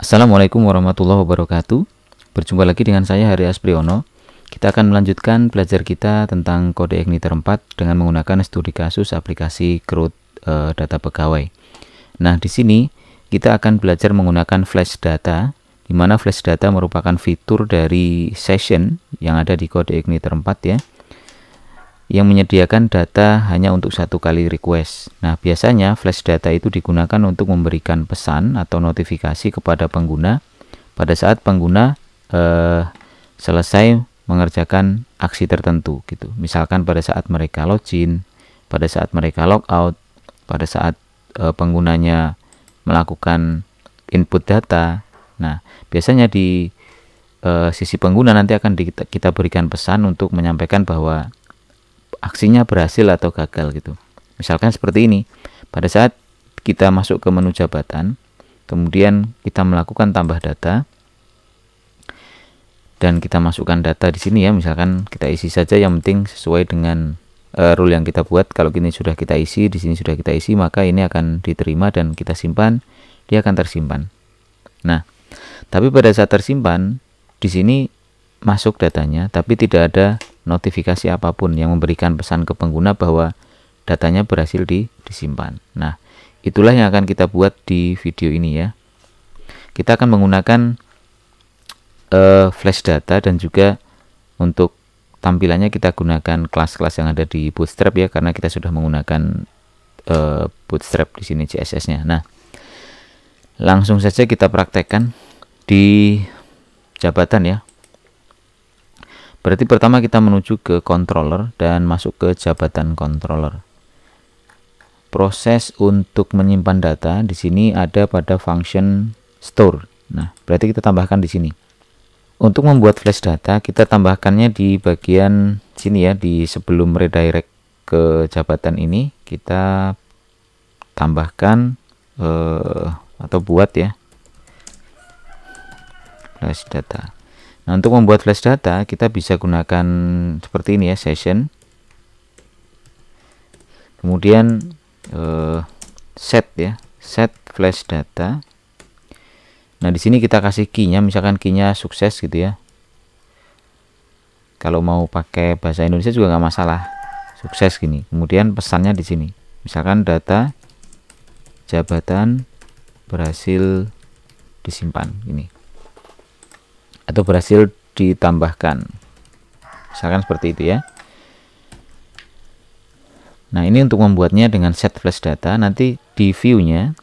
Assalamualaikum warahmatullahi wabarakatuh. Berjumpa lagi dengan saya Hari Aspriono. Kita akan melanjutkan belajar kita tentang kode igniter 4 dengan menggunakan studi kasus aplikasi CRUD data pegawai. Nah, di sini kita akan belajar menggunakan flash data, di mana flash data merupakan fitur dari session yang ada di kode igniter 4 ya, yang menyediakan data hanya untuk satu kali request. Nah, biasanya flash data itu digunakan untuk memberikan pesan atau notifikasi kepada pengguna pada saat pengguna selesai mengerjakan aksi tertentu gitu. Misalkan pada saat mereka login, pada saat mereka logout, pada saat penggunanya melakukan input data. Nah, biasanya di sisi pengguna nanti akan kita berikan pesan untuk menyampaikan bahwa aksinya berhasil atau gagal gitu. Misalkan seperti ini. Pada saat kita masuk ke menu jabatan, kemudian kita melakukan tambah data dan kita masukkan data di sini ya. Misalkan kita isi saja, yang penting sesuai dengan rule yang kita buat. Kalau ini sudah kita isi, di sini sudah kita isi, maka ini akan diterima dan kita simpan, dia akan tersimpan. Nah, tapi pada saat tersimpan di sini masuk datanya, tapi tidak ada notifikasi apapun yang memberikan pesan ke pengguna bahwa datanya berhasil disimpan. Nah, itulah yang akan kita buat di video ini ya. Kita akan menggunakan flash data, dan juga untuk tampilannya kita gunakan kelas-kelas yang ada di Bootstrap ya, karena kita sudah menggunakan Bootstrap di sini CSS-nya. Nah, langsung saja kita praktekkan di jabatan ya. Berarti pertama kita menuju ke controller dan masuk ke jabatan controller. Proses untuk menyimpan data di sini ada pada function store. Nah, berarti kita tambahkan di sini. Untuk membuat flash data, kita tambahkannya di bagian sini ya, di sebelum redirect ke jabatan ini, kita tambahkan atau buat ya flash data. Nah, untuk membuat flash data kita bisa gunakan seperti ini ya, session. Kemudian set ya, set flash data. Nah, di sini kita kasih key-nya, misalkan key-nya sukses gitu ya. Kalau mau pakai bahasa Indonesia juga nggak masalah, sukses gini. Kemudian pesannya di sini, misalkan data jabatan berhasil disimpan ini, atau berhasil ditambahkan, misalkan seperti itu ya. Nah, ini untuk membuatnya dengan set flash data. Nanti di view-nya,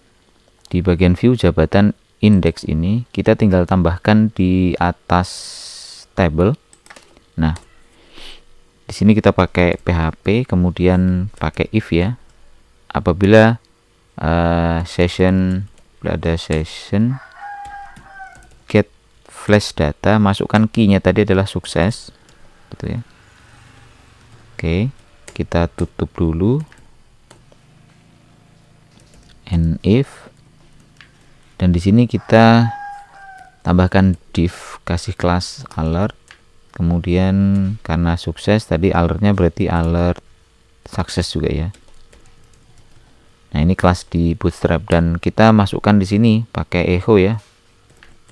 di bagian view jabatan index ini, kita tinggal tambahkan di atas table. Nah, di sini kita pakai PHP, kemudian pakai if ya. Apabila session, ada session get flash data, masukkan key-nya tadi adalah sukses gitu ya. Oke, kita tutup dulu, and if, dan di sini kita tambahkan div, kasih kelas alert, kemudian karena sukses tadi alertnya berarti alert sukses juga ya. Nah, ini kelas di Bootstrap, dan kita masukkan di sini pakai echo ya,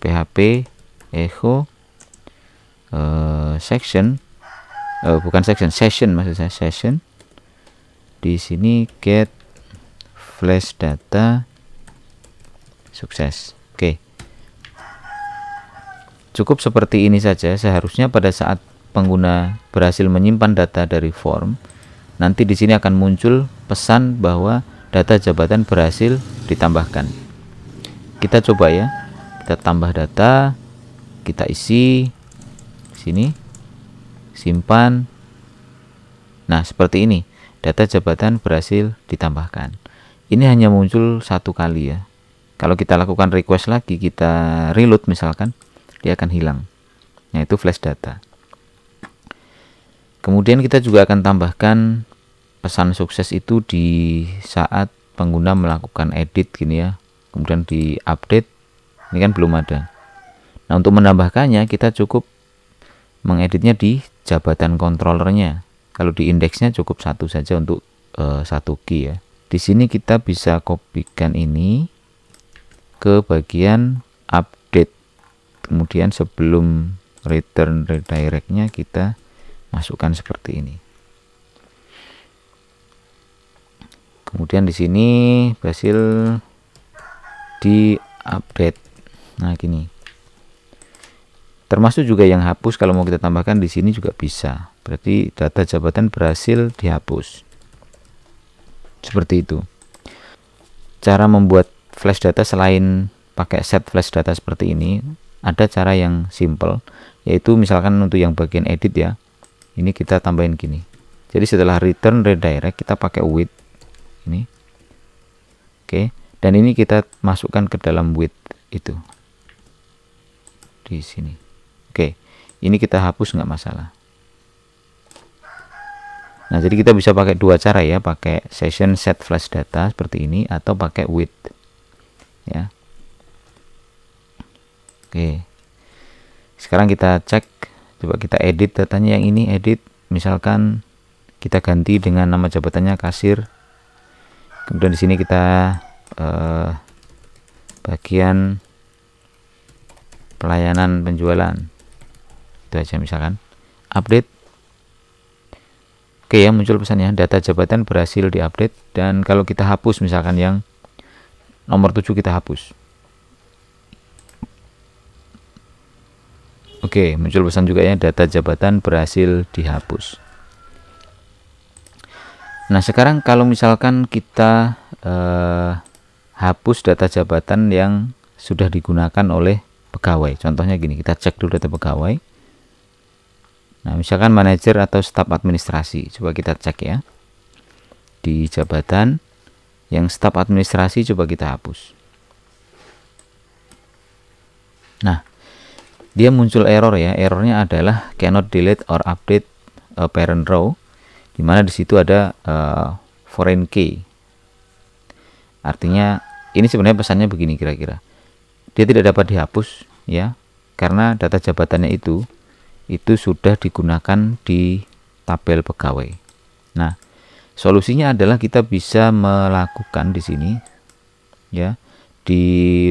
PHP echo section, bukan section, session maksud saya, session. Di sini get flash data sukses. Oke, cukup seperti ini saja. Seharusnya pada saat pengguna berhasil menyimpan data dari form, nanti di sini akan muncul pesan bahwa data jabatan berhasil ditambahkan. Kita coba ya, kita tambah data, kita isi sini, simpan. Nah, seperti ini, data jabatan berhasil ditambahkan. Ini hanya muncul satu kali ya. Kalau kita lakukan request lagi, kita reload misalkan, dia akan hilang. Nah, itu flash data. Kemudian kita juga akan tambahkan pesan sukses itu di saat pengguna melakukan edit gini ya, kemudian di update. Ini kan belum ada. Nah, untuk menambahkannya kita cukup mengeditnya di jabatan controllernya. Kalau di indeksnya cukup satu saja untuk satu key ya. Di sini kita bisa kopikan ini ke bagian Kemudian sebelum return redirectnya kita masukkan seperti ini. Kemudian di sini berhasil di update. Nah gini, termasuk juga yang hapus, kalau mau kita tambahkan di sini juga bisa. Berarti data jabatan berhasil dihapus. Seperti itu. Cara membuat flash data selain pakai set flash data seperti ini, ada cara yang simple, yaitu misalkan untuk yang bagian edit ya. Ini kita tambahin gini. Jadi setelah return redirect kita pakai with ini. Oke, dan ini kita masukkan ke dalam with itu. Di sini. Oke, ini kita hapus nggak masalah. Nah, jadi kita bisa pakai dua cara ya, pakai session set flash data seperti ini atau pakai with ya. Oke. Sekarang kita cek, coba kita edit datanya yang ini, edit misalkan kita ganti dengan nama jabatannya kasir. Kemudian di sini kita bagian pelayanan penjualan. Itu aja misalkan. Update. Oke ya, muncul pesannya data jabatan berhasil diupdate, dan kalau kita hapus misalkan yang nomor 7 kita hapus. Oke, muncul pesan juga ya, data jabatan berhasil dihapus. Nah, sekarang kalau misalkan kita hapus data jabatan yang sudah digunakan oleh pegawai. Contohnya gini, kita cek dulu data pegawai. Nah, misalkan manajer atau staf administrasi. Coba kita cek ya. Di jabatan yang staf administrasi coba kita hapus. Nah, dia muncul error ya. Errornya adalah cannot delete or update a parent row, di mana di situ ada foreign key. Artinya ini sebenarnya pesannya begini kira-kira. Dia tidak dapat dihapus ya, karena data jabatannya itu sudah digunakan di tabel pegawai. Nah, solusinya adalah kita bisa melakukan di sini ya, di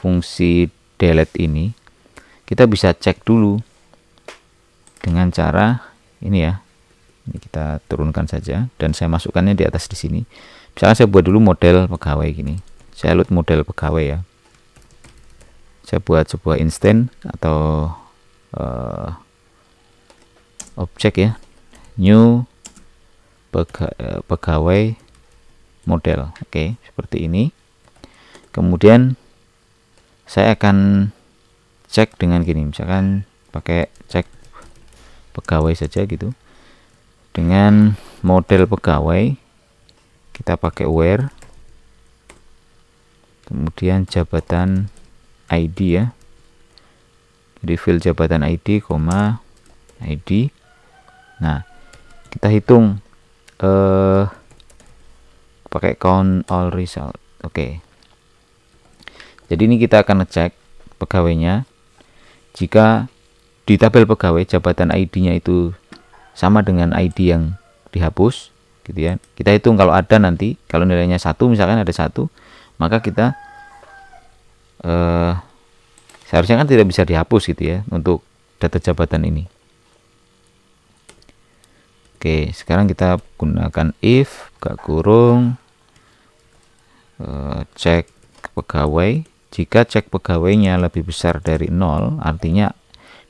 fungsi delete ini kita bisa cek dulu dengan cara ini ya. Ini kita turunkan saja dan saya masukkannya di atas di sini. Misalnya saya buat dulu model pegawai gini. Saya load model pegawai ya. Saya buat sebuah instant atau objek ya, new pegawai model. Oke, seperti ini. Kemudian saya akan cek dengan gini, misalkan pakai cek pegawai saja gitu. Dengan model pegawai kita pakai where, kemudian jabatan ID ya. Jadi field jabatan ID, ID. Nah, kita hitung pakai count all result. Oke. Jadi ini kita akan ngecek pegawainya. Jika di tabel pegawai jabatan ID-nya itu sama dengan ID yang dihapus, gitu ya. Kita hitung kalau ada nanti, kalau nilainya 1 misalkan ada 1, maka kita seharusnya kan tidak bisa dihapus gitu ya untuk data jabatan ini. Oke, sekarang kita gunakan if buka kurung cek pegawai. Jika cek pegawainya lebih besar dari 0, artinya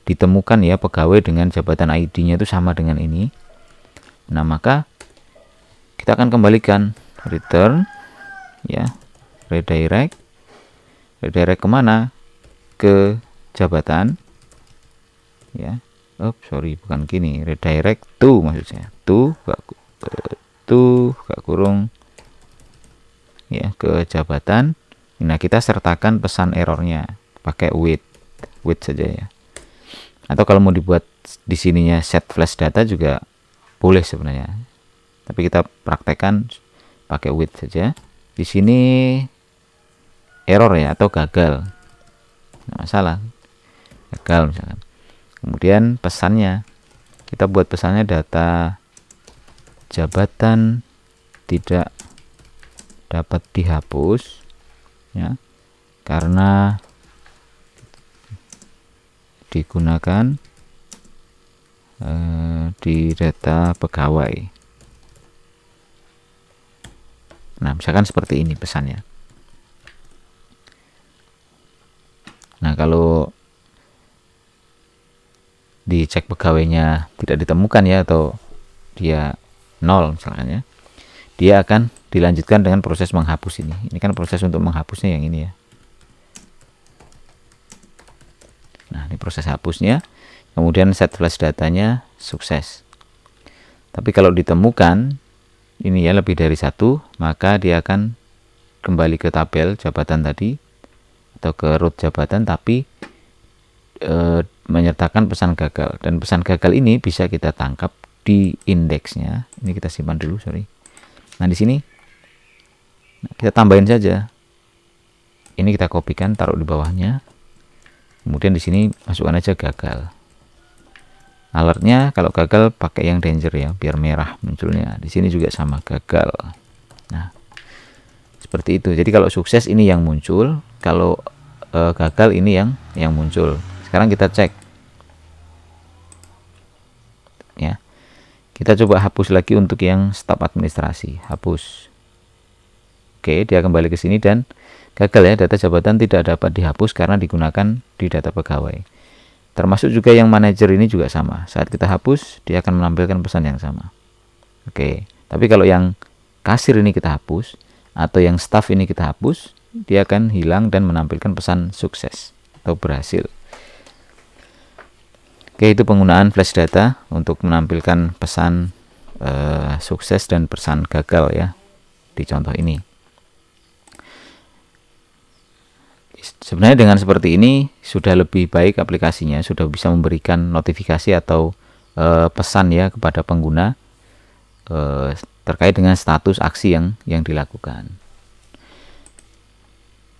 ditemukan ya pegawai dengan jabatan ID-nya itu sama dengan ini. Nah, maka kita akan kembalikan return ya, redirect kemana? Ke jabatan ya. Sorry, bukan gini, redirect to maksudnya buka kurung ya, ke jabatan. Nah, kita sertakan pesan errornya pakai with saja ya. Atau kalau mau dibuat di sininya set flash data juga boleh sebenarnya, tapi kita praktekkan pakai with saja. Di sini error ya, atau gagal, nggak masalah, gagal misalkan. Kemudian pesannya kita buat pesannya data jabatan tidak dapat dihapus ya, karena digunakan di data pegawai. Nah, misalkan seperti ini pesannya. Nah, kalau dicek pegawainya tidak ditemukan ya, atau dia 0 misalkan ya, dia akan dilanjutkan dengan proses menghapus ini. Ini kan proses untuk menghapusnya yang ini ya. Nah, ini proses hapusnya. Kemudian set flash datanya sukses. Tapi kalau ditemukan ini ya lebih dari satu, maka dia akan kembali ke tabel jabatan tadi atau ke root jabatan, tapi menyertakan pesan gagal. Dan pesan gagal ini bisa kita tangkap di indeksnya. Ini kita simpan dulu, sorry. Nah, di sini kita tambahin saja. Ini kita kopikan, taruh di bawahnya. Kemudian di sini masukkan aja gagal. Alertnya kalau gagal pakai yang danger ya, biar merah munculnya. Di sini juga sama, gagal. Nah, seperti itu. Jadi kalau sukses ini yang muncul, kalau gagal ini yang muncul. Sekarang kita cek. Ya. Kita coba hapus lagi untuk yang staf administrasi. Hapus. Oke, dia kembali ke sini dan gagal ya, data jabatan tidak dapat dihapus karena digunakan di data pegawai. Termasuk juga yang manajer ini juga sama. Saat kita hapus, dia akan menampilkan pesan yang sama. Oke, tapi kalau yang kasir ini kita hapus, atau yang staff ini kita hapus, dia akan hilang dan menampilkan pesan sukses atau berhasil. Oke, itu penggunaan flash data untuk menampilkan pesan sukses dan pesan gagal ya, di contoh ini. Sebenarnya dengan seperti ini sudah lebih baik aplikasinya, sudah bisa memberikan notifikasi atau pesan ya kepada pengguna terkait dengan status aksi yang dilakukan.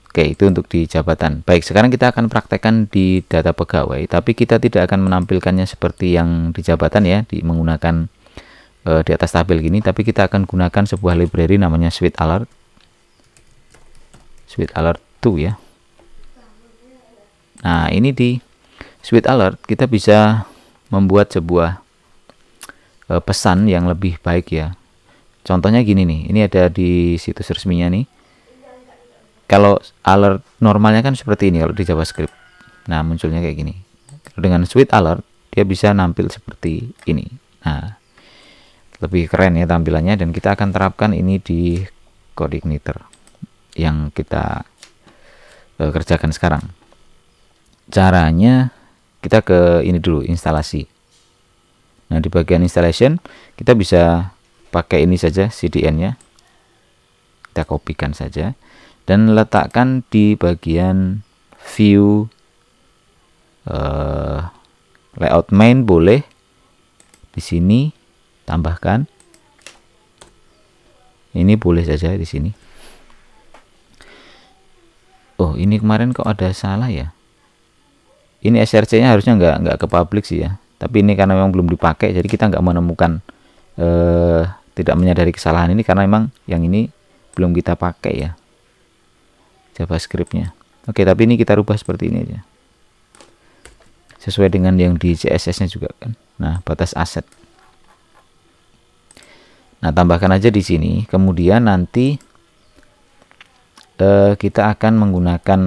Oke, itu untuk di jabatan. Baik, sekarang kita akan praktekkan di data pegawai, tapi kita tidak akan menampilkannya seperti yang di jabatan ya, menggunakan di atas tabel gini, tapi kita akan gunakan sebuah library namanya Suite Alert 2 ya. Nah, ini di Suite Alert kita bisa membuat sebuah pesan yang lebih baik ya. Contohnya gini nih, ini ada di situs resminya nih. Kalau alert normalnya kan seperti ini kalau di JavaScript. Nah, munculnya kayak gini. Dengan Suite Alert dia bisa nampil seperti ini. Nah, lebih keren ya tampilannya, dan kita akan terapkan ini di CodeIgniter yang kita kerjakan sekarang. Caranya kita ke ini dulu, instalasi. Nah, di bagian installation kita bisa pakai ini saja CDN-nya. Kita kopikan saja dan letakkan di bagian view layout main, boleh di sini tambahkan. Ini boleh saja di sini. Oh, ini kemarin kok ada salah ya. Ini src-nya harusnya nggak ke public sih ya. Tapi ini karena memang belum dipakai, jadi kita nggak menemukan tidak menyadari kesalahan ini karena memang yang ini belum kita pakai ya JavaScript-nya. Oke, tapi ini kita rubah seperti ini aja. Sesuai dengan yang di CSS-nya juga kan. Nah, batas aset. Nah, tambahkan aja di sini. Kemudian nanti kita akan menggunakan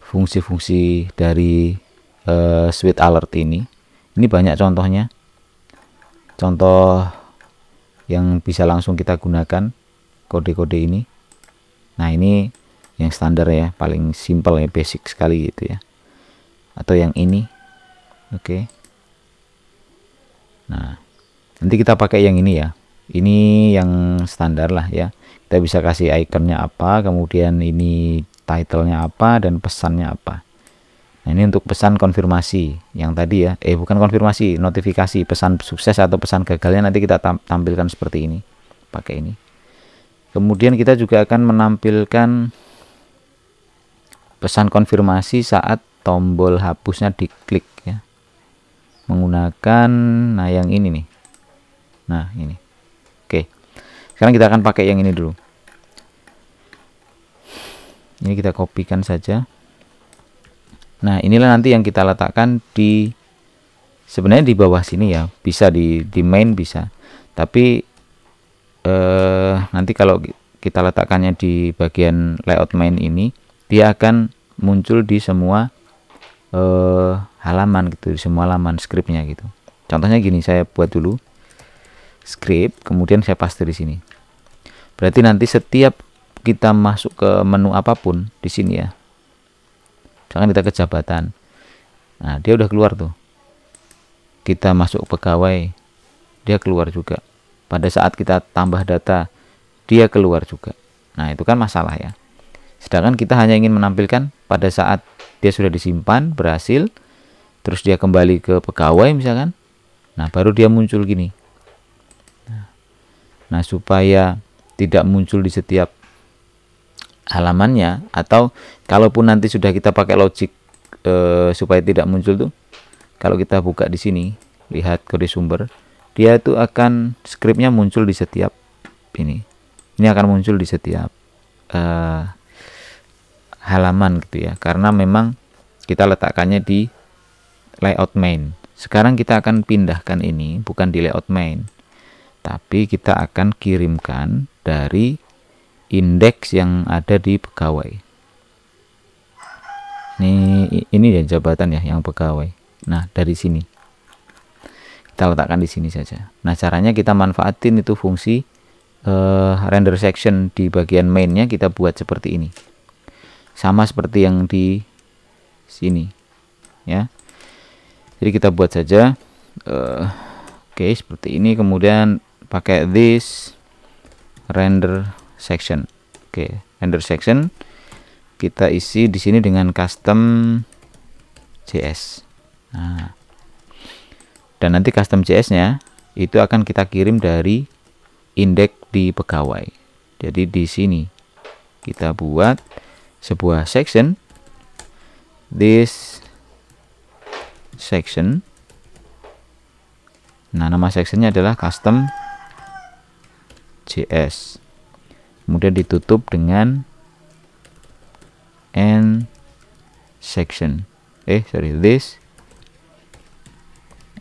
fungsi-fungsi dari Suite Alert ini. Ini banyak contohnya. Contoh yang bisa langsung kita gunakan kode-kode ini. Nah, ini yang standar ya, paling simple ya, basic sekali gitu ya. Atau yang ini. Oke. Nah, nanti kita pakai yang ini ya. Ini yang standar lah ya. Kita bisa kasih ikonnya apa, kemudian ini title-nya apa, dan pesannya apa. Nah, ini untuk pesan konfirmasi yang tadi ya, bukan konfirmasi, notifikasi pesan sukses atau pesan gagalnya nanti kita tampilkan seperti ini, pakai ini. Kemudian kita juga akan menampilkan pesan konfirmasi saat tombol hapusnya diklik ya, menggunakan nah yang ini nih. Nah, ini. Oke. Sekarang kita akan pakai yang ini dulu. Ini kita kopikan saja. Nah, inilah nanti yang kita letakkan di, sebenarnya di bawah sini ya, bisa di main bisa, tapi nanti kalau kita letakkannya di bagian layout main ini, dia akan muncul di semua halaman gitu, di semua halaman scriptnya gitu. Contohnya gini, saya buat dulu script, kemudian saya paste di sini. Berarti nanti setiap kita masuk ke menu apapun di sini ya, misalkan kita ke jabatan, nah dia udah keluar tuh. Kita masuk pegawai, dia keluar juga. Pada saat kita tambah data, dia keluar juga. Nah, itu kan masalah ya. Sedangkan kita hanya ingin menampilkan pada saat dia sudah disimpan, berhasil, terus dia kembali ke pegawai misalkan. Nah, baru dia muncul gini. Nah, supaya tidak muncul di setiap halamannya, atau kalaupun nanti sudah kita pakai logic supaya tidak muncul tuh, kalau kita buka di sini, lihat kode sumber, dia itu akan scriptnya muncul di setiap ini akan muncul di setiap halaman gitu ya, karena memang kita letakkannya di layout main. Sekarang kita akan pindahkan ini bukan di layout main, tapi kita akan kirimkan dari indeks yang ada di pegawai. Ini ya jabatan ya, yang pegawai. Nah, dari sini kita letakkan di sini saja. Nah, caranya kita manfaatin itu fungsi render section di bagian mainnya, kita buat seperti ini, sama seperti yang di sini ya. Jadi kita buat saja oke, seperti ini, kemudian pakai this render section. Oke, render section kita isi di sini dengan custom JS. Nah, dan nanti custom JS-nya itu akan kita kirim dari indeks di pegawai. Jadi di sini kita buat sebuah section, this section. Nah, nama sectionnya adalah custom JS. Kemudian ditutup dengan end section. This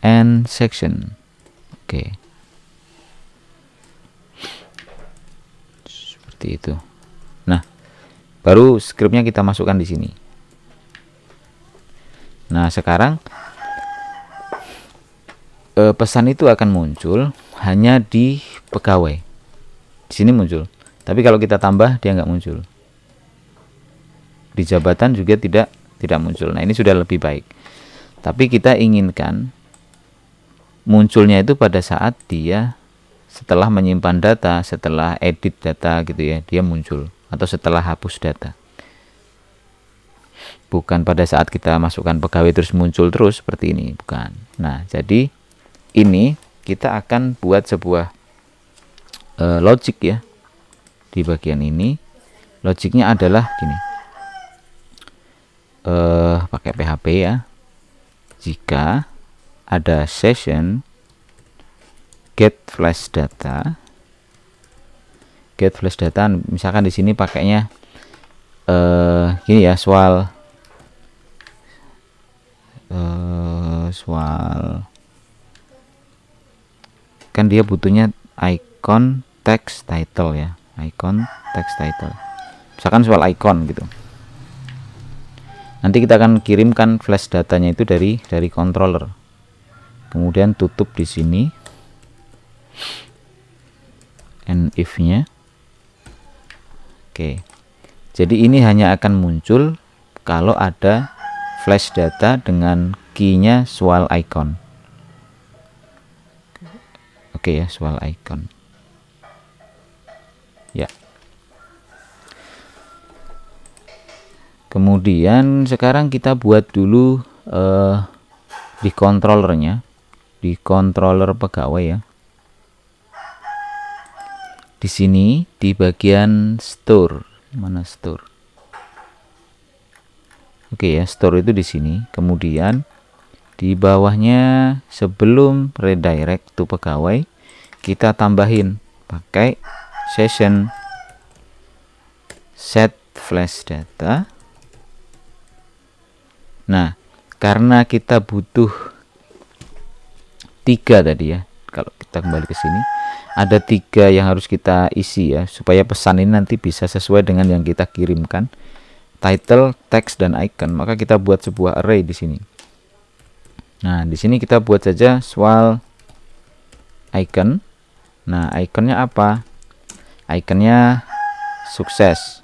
end section. Oke. Seperti itu. Nah, baru scriptnya kita masukkan di sini. Nah, sekarang pesan itu akan muncul hanya di pegawai. Di sini muncul. Tapi kalau kita tambah, dia nggak muncul. Di jabatan juga tidak muncul. Nah, ini sudah lebih baik. Tapi kita inginkan munculnya itu pada saat dia setelah menyimpan data, setelah edit data gitu ya, dia muncul, atau setelah hapus data. Bukan pada saat kita masukkan pegawai terus muncul terus seperti ini, bukan. Nah, jadi ini kita akan buat sebuah logic ya. Di bagian ini logiknya adalah gini. Pakai PHP ya. Jika ada session get flash data, misalkan di sini pakainya gini ya, soal kan dia butuhnya icon text title ya, icon text title, misalkan soal icon gitu. Nanti kita akan kirimkan flash datanya itu dari controller. Kemudian tutup di sini and if-nya. Oke. Jadi ini hanya akan muncul kalau ada flash data dengan key-nya soal icon. Oke ya, soal icon. Ya. Kemudian sekarang kita buat dulu di controllernya, di controller pegawai ya. Di sini di bagian store, mana store? Oke ya, store itu di sini. Kemudian di bawahnya sebelum redirect to pegawai, kita tambahin pakai session set flash data. Nah, karena kita butuh 3 tadi ya, kalau kita kembali ke sini ada 3 yang harus kita isi ya, supaya pesan ini nanti bisa sesuai dengan yang kita kirimkan, title, text, dan icon. Maka kita buat sebuah array di sini. Nah, di sini kita buat saja soal icon. Nah, iconnya apa? Iconnya sukses.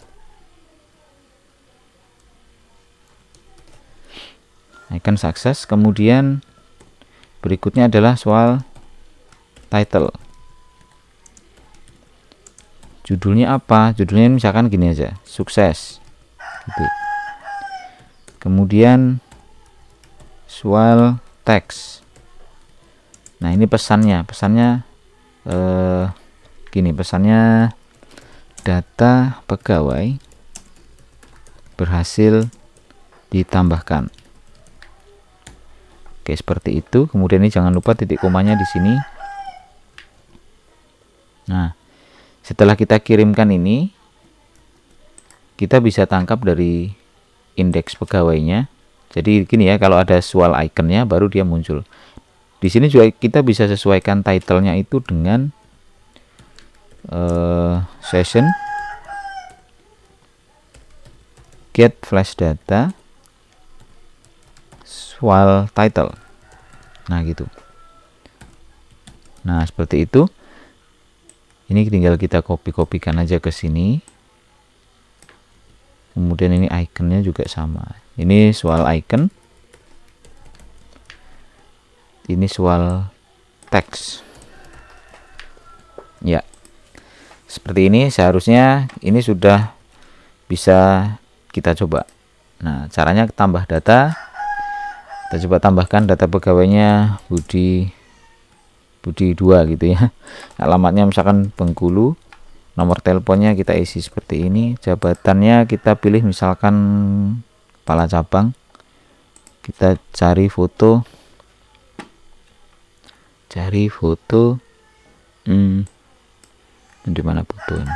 Icon sukses. Kemudian berikutnya adalah soal title. Judulnya apa? Judulnya misalkan gini aja, sukses gitu. Kemudian soal teks. Nah, ini pesannya gini, pesannya data pegawai berhasil ditambahkan. Oke, seperti itu. Kemudian ini jangan lupa titik komanya di sini. Nah, setelah kita kirimkan ini, kita bisa tangkap dari indeks pegawainya. Jadi gini ya, kalau ada soal iconnya baru dia muncul. Di sini juga kita bisa sesuaikan titlenya itu dengan session get flash data soal title. Nah, gitu. Nah, seperti itu. Ini tinggal kita kopikan aja ke sini. Kemudian ini iconnya juga sama. Ini soal icon. Ini soal teks. Ya. Seperti ini seharusnya ini sudah bisa kita coba. Nah, caranya tambah data. Kita coba tambahkan data pegawainya Budi 2 gitu ya. Alamatnya misalkan Bengkulu. Nomor teleponnya kita isi seperti ini. Jabatannya kita pilih misalkan kepala cabang. Kita cari foto. Di mana foto ini?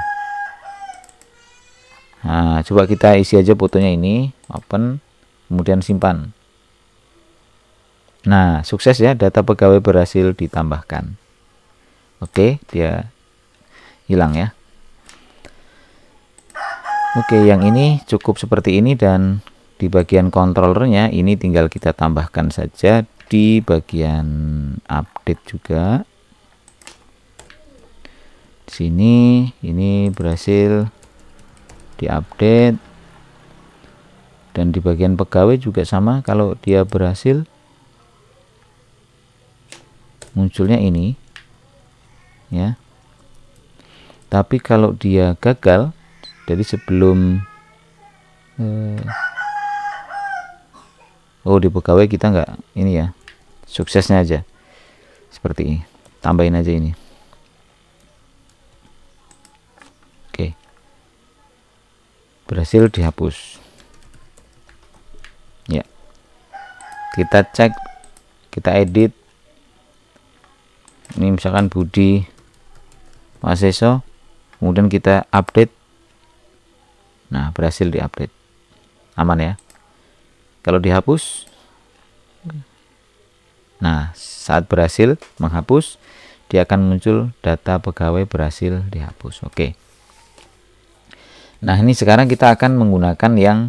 Nah, coba kita isi aja fotonya ini, open, kemudian simpan. Nah, sukses ya, data pegawai berhasil ditambahkan. Oke, dia hilang ya. Oke, yang ini cukup seperti ini, dan di bagian controllernya ini tinggal kita tambahkan saja di bagian update juga. Di sini ini berhasil diupdate, dan di bagian pegawai juga sama, kalau dia berhasil munculnya ini ya. Tapi kalau dia gagal, dari sebelum di pegawai kita nggak ini ya, suksesnya aja seperti ini, tambahin aja ini. Oke, berhasil dihapus ya. Kita cek, kita edit ini misalkan Budi Waseso, kemudian kita update. Nah, berhasil diupdate, aman ya. Kalau dihapus, nah saat berhasil menghapus, dia akan muncul data pegawai berhasil dihapus. Oke. Nah, ini sekarang kita akan menggunakan yang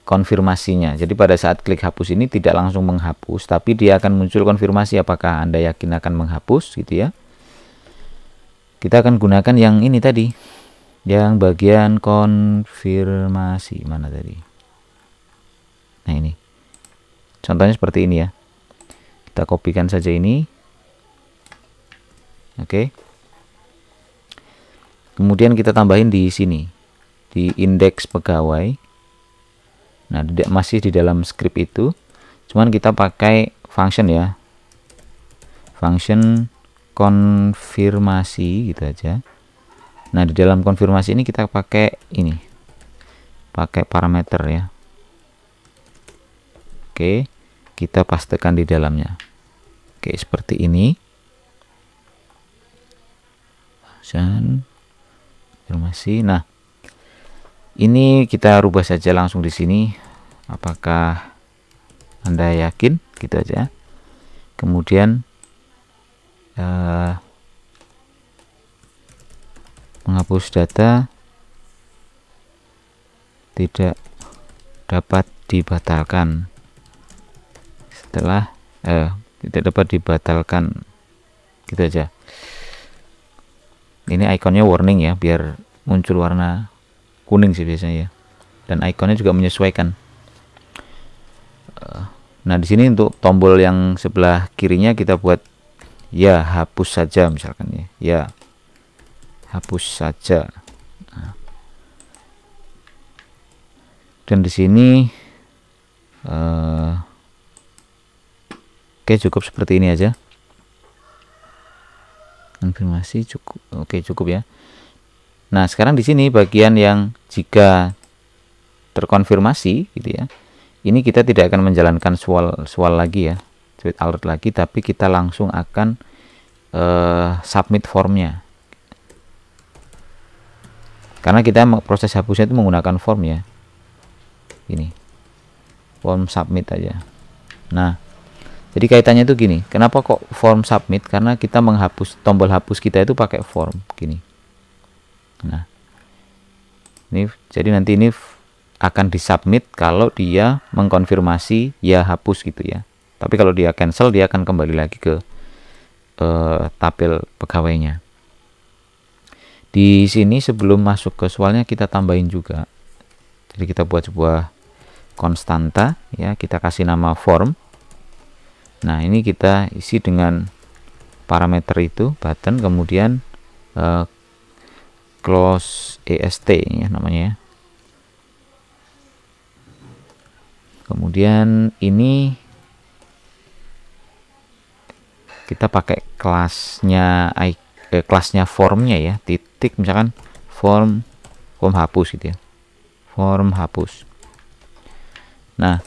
konfirmasinya. Jadi pada saat klik hapus ini tidak langsung menghapus, tapi dia akan muncul konfirmasi apakah Anda yakin akan menghapus gitu ya. Kita akan gunakan yang ini tadi, yang bagian konfirmasi. Mana tadi? Nah, ini contohnya seperti ini ya. Kita kopikan saja ini. Oke. Kemudian kita tambahin di sini, di indeks pegawai. Nah, masih di dalam script itu, cuman kita pakai function ya, function konfirmasi gitu aja. Nah, di dalam konfirmasi ini kita pakai ini, pakai parameter ya. Oke, kita pastekan di dalamnya. Oke, seperti ini. Function konfirmasi. Nah, Ini kita rubah saja langsung di sini. Apakah Anda yakin? Gitu aja. Kemudian menghapus data tidak dapat dibatalkan. Setelah tidak dapat dibatalkan, gitu aja. Ini ikonnya warning ya, biar muncul warna kuning sih biasanya ya. Dan ikonnya juga menyesuaikan. Nah di sini untuk tombol yang sebelah kirinya kita buat ya hapus saja misalkan ya, ya hapus saja. Nah. Dan di sini oke, cukup seperti ini aja. Konfirmasi cukup, oke cukup ya. Nah sekarang di sini bagian yang jika terkonfirmasi gitu ya, ini kita tidak akan menjalankan soal lagi ya, sweet alert lagi, tapi kita langsung akan submit formnya, karena kita proses hapusnya itu menggunakan form ya. Ini form submit aja. Nah jadi kaitannya itu gini, kenapa kok form submit? Karena kita menghapus, tombol hapus kita itu pakai form gini. Nah ini jadi nanti ini akan disubmit kalau dia mengkonfirmasi ya hapus gitu ya. Tapi kalau dia cancel, dia akan kembali lagi ke tabel pegawainya. Di sini sebelum masuk ke soalnya kita tambahin juga. Jadi kita buat sebuah konstanta ya, kita kasih nama form. Nah ini kita isi dengan parameter itu button, kemudian close est ya namanya ya. Kemudian ini kita pakai kelasnya kelasnya formnya ya, titik misalkan form hapus gitu ya, form hapus. Nah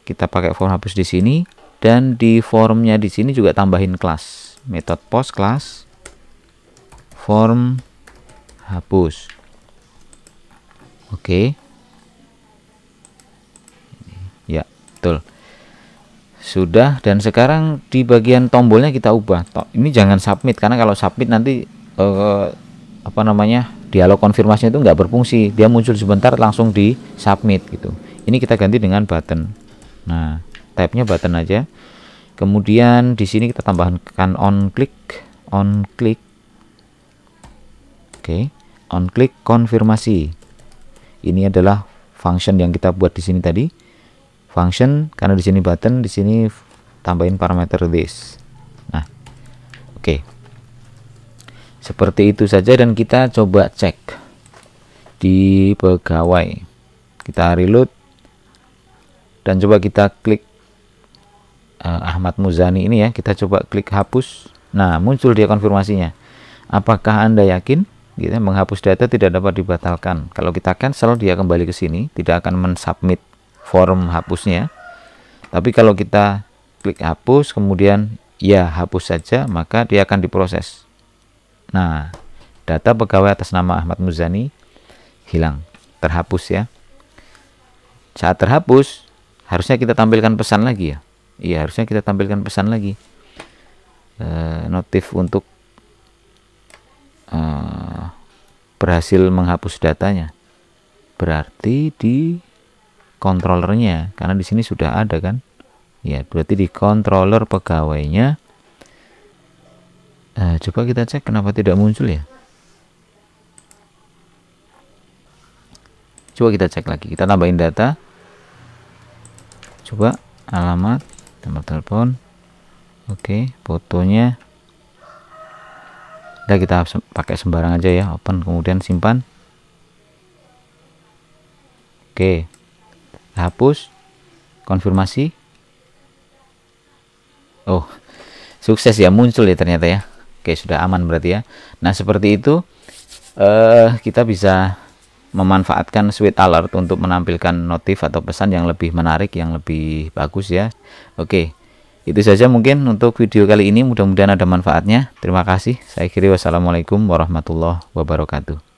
kita pakai form hapus di sini, dan di formnya di sini juga tambahin kelas method post class form hapus. Oke. Ya, betul. Sudah, dan sekarang di bagian tombolnya kita ubah. Ini jangan submit, karena kalau submit nanti apa namanya, dialog konfirmasinya itu nggak berfungsi. Dia muncul sebentar langsung di submit gitu. Ini kita ganti dengan button. Nah, tab-nya button aja. Kemudian di sini kita tambahkan on click. Oke, on click konfirmasi. Ini adalah function yang kita buat di sini tadi. Function, karena di sini button, di sini tambahin parameter this. Nah, oke. Seperti itu saja, dan kita coba cek di pegawai. Kita reload dan coba kita klik Ahmad Muzani ini ya, kita coba klik hapus. Nah muncul dia konfirmasinya, apakah Anda yakin gitu, menghapus data tidak dapat dibatalkan. Kalau kita cancel, dia kembali ke sini, tidak akan mensubmit form hapusnya. Tapi kalau kita klik hapus kemudian ya hapus saja, maka dia akan diproses. Nah data pegawai atas nama Ahmad Muzani hilang, terhapus ya. Saat terhapus harusnya kita tampilkan pesan lagi ya. Iya, harusnya kita tampilkan pesan lagi, notif untuk berhasil menghapus datanya. Berarti di controllernya, karena di sini sudah ada kan ya, berarti di controller pegawainya. Coba kita cek kenapa tidak muncul ya. Coba kita cek lagi, kita tambahin data, coba alamat, nomor telepon, oke, fotonya. Udah, kita pakai sembarang aja ya, open kemudian simpan. Oke, hapus, konfirmasi. Oh, sukses ya, muncul ya ternyata ya. Oke, sudah aman berarti ya. Nah seperti itu kita bisa memanfaatkan sweet alert untuk menampilkan notif atau pesan yang lebih menarik, yang lebih bagus ya. Oke, itu saja mungkin untuk video kali ini, mudah-mudahan ada manfaatnya. Terima kasih. Saya akhiri, wassalamualaikum warahmatullahi wabarakatuh.